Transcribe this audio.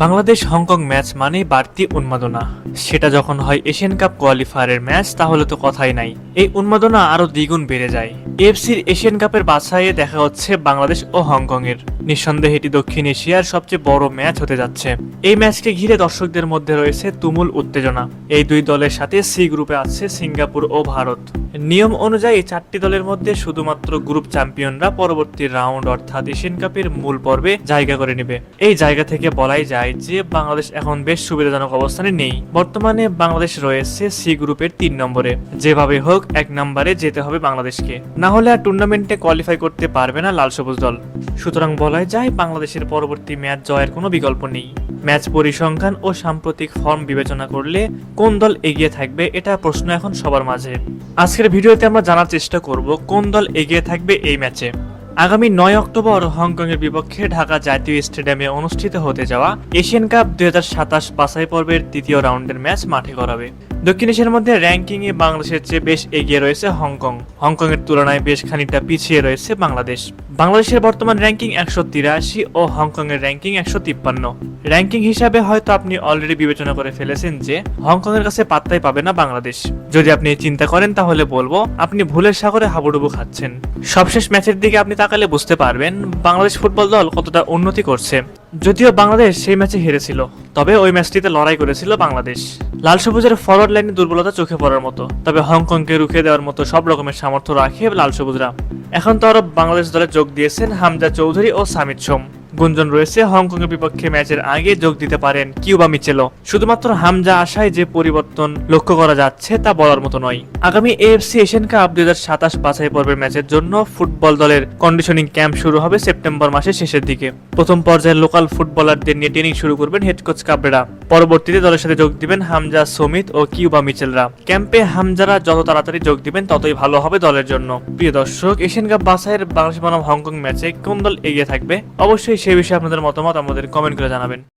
Bangladesh Hong Kong match মানেই বাড়তি উন্মাদনা। সেটা যখন হয় এশিয়ান কাপ কোয়ালিফায়ারের ম্যাচ তাহলে তো কথাই নাই, এই উন্মাদনা আরো দ্বিগুণ বেড়ে যায়। এএফসির এশিয়ান কাপের বাছাইয়ে দেখা হচ্ছে বাংলাদেশ ও হংকং এর। নিঃসন্দেহে এটি দক্ষিণ এশিয়ার সবচেয়ে বড় ম্যাচ হতে যাচ্ছে। এই ম্যাচকে ঘিরে দর্শকদের মধ্যে রয়েছে তুমুল উত্তেজনা। এই দুই দলের সাথে সি গ্রুপে আছে সিঙ্গাপুর ও ভারত। নিয়ম অনুযায়ী চারটি দলের মধ্যে শুধুমাত্র গ্রুপ চ্যাম্পিয়নরা পরবর্তী রাউন্ড অর্থাৎ এশিয়ান কাপের মূল পর্বে জায়গা করে নেবে। এই জায়গা থেকে বলাই যায় যে বাংলাদেশ এখন বেশ সুবিধাজনক অবস্থানে নেই। বর্তমানে বাংলাদেশ রয়েছে সি গ্রুপের 3 নম্বরে। যেভাবে হোক 1 নম্বরে যেতে হবে বাংলাদেশকে, না হলে আর টুর্নামেন্টে কোয়ালিফাই করতে পারবে না লাল সবুজ দল। সুতরাং বলাই যায় বাংলাদেশের পরবর্তী ম্যাচ জয়ের কোনো বিকল্প নেই। ম্যাচ পরিসংখ্যান ও সাম্প্রতিক ফর্ম বিবেচনা করলে কোন দল এগিয়ে থাকবে এটা প্রশ্ন এখন সবার মাঝে। আজকের ভিডিওতে আমরা জানার চেষ্টা করব কোন দল এগিয়ে থাকবে এই ম্যাচে। আগামী 9 অক্টোবর হংকং এর বিপক্ষে ঢাকা জাতীয় স্টেডিয়ামে অনুষ্ঠিত হতে যাওয়া এশিয়ান কাপ 2027 বাছাই পর্বের তৃতীয় রাউন্ডের ম্যাচ মাঠে গড়াবে। দক্ষিণ এশিয়ার মধ্যে র্যাঙ্কিং এ বাংলাদেশের চেয়ে বেশ এগিয়ে রয়েছে হংকং। হংকং এর তুলনায় বেশ খানিকটা পিছিয়ে রয়েছে বাংলাদেশ। বাংলাদেশের বর্তমান র্যাঙ্কিং 183 ও হংকং এর র্যাঙ্কিং 153। র্যাঙ্কিং হিসাবে হয়তো আপনি অলরেডি বিবেচনা করে ফেলেছেন যে হংকং এর কাছে পাত্তাই পাবে না বাংলাদেশ। যদি আপনি চিন্তা করেন তাহলে বলবো আপনি ভুলের সাগরে হাবুডুবু খাচ্ছেন। সবশেষ ম্যাচের দিকে আপনি তাকালে বুঝতে পারবেন বাংলাদেশ ফুটবল দল কতটা উন্নতি করছে। যদিও বাংলাদেশ সেই ম্যাচে হেরেছিল, তবে ওই ম্যাচটিতে লড়াই করেছিল বাংলাদেশ। লাল সবুজের ফরওয়ার্ড লাইনে দুর্বলতা চোখে পড়ার মতো, তবে হংকংকে রুখে দেওয়ার মতো সব রকমের সামর্থ্য রাখে লাল সবুজরা। এখন তো আরো বাংলাদেশ দলে যোগ দিয়েছেন হামজা চৌধুরী ও সামিত সোম। গুঞ্জন রয়েছে হংকং এর বিপক্ষে ম্যাচের আগে যোগ দিতে পারেন কিউবা মিচেলও। শুধুমাত্র হামজা আশায় যে পরিবর্তন লক্ষ্য করা যাচ্ছে তা বলার মতো নয়। আগামী এএফসি এশিয়ান কাপ 2027 বাছাই পর্বের ম্যাচের জন্য ফুটবল দলের কন্ডিশনিং ক্যাম্প শুরু হবে সেপ্টেম্বর মাসের শেষের দিকে। প্রথম পর্যায়ে লোকাল ফুটবলারদের নিয়ে ট্রেনিং শুরু করবেন হেড কোচ কাবরেরা। পরবর্তীতে দলের সাথে যোগ দিবেন হামজা, সমিত ও কিউবা মিচেলরা। ক্যাম্পে হামজারা যত তাড়াতাড়ি যোগ দিবেন ততই ভালো হবে দলের জন্য। প্রিয় দর্শক, এশিয়ান কাপ বাছাইয়ের বাংলাদেশ বনাম হংকং ম্যাচে কোন দল এগিয়ে থাকবে অবশ্যই সেই বিষয়ে আপনাদের মতামত আমাদের কমেন্ট করে জানাবেন।